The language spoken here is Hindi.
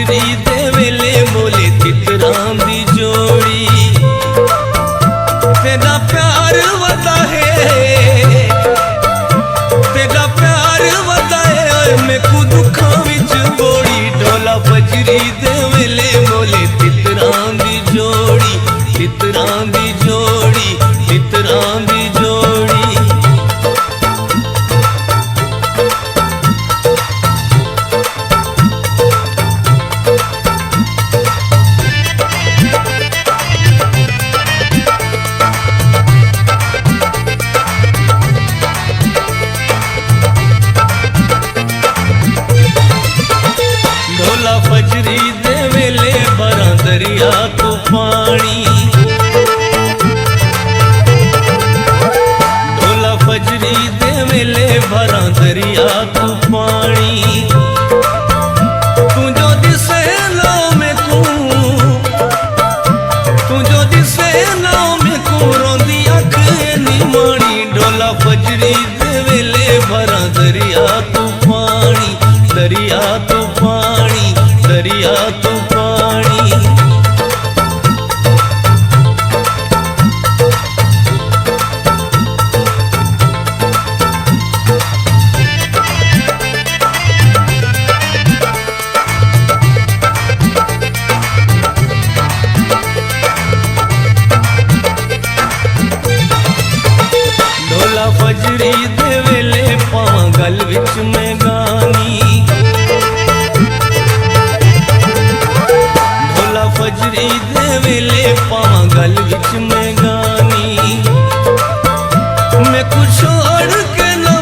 फजरी दे वेले बोले तितरां दी जोड़ी। तेरा प्यार वदा है, तेरा प्यार वदा है और मैं को दुखां विच बोड़ी। ढोला फजरी दे वेले बोले तितरां दी जोड़ी, तितरां दी जोड़ी, तितरां दी जोड़ी। ढोला फजरी दे वेले भरा दरिया तो पानी। ढोला फजरी दे वेले भरा दरिया तो पानी। तू जो दिसे लाओ में को, तू जो दिसे लाओ में को रोंदी अख निमाणी। ढोला फजरी दे वेले भरा दरिया तो पानी, दरिया तो पानी, दरिया तो पानी। ढोला फजरी दे वेले पावां गल विच मैं गानी। ढोला फजरी दे वेले पावां गल विच मैं गानी। मैं कुछ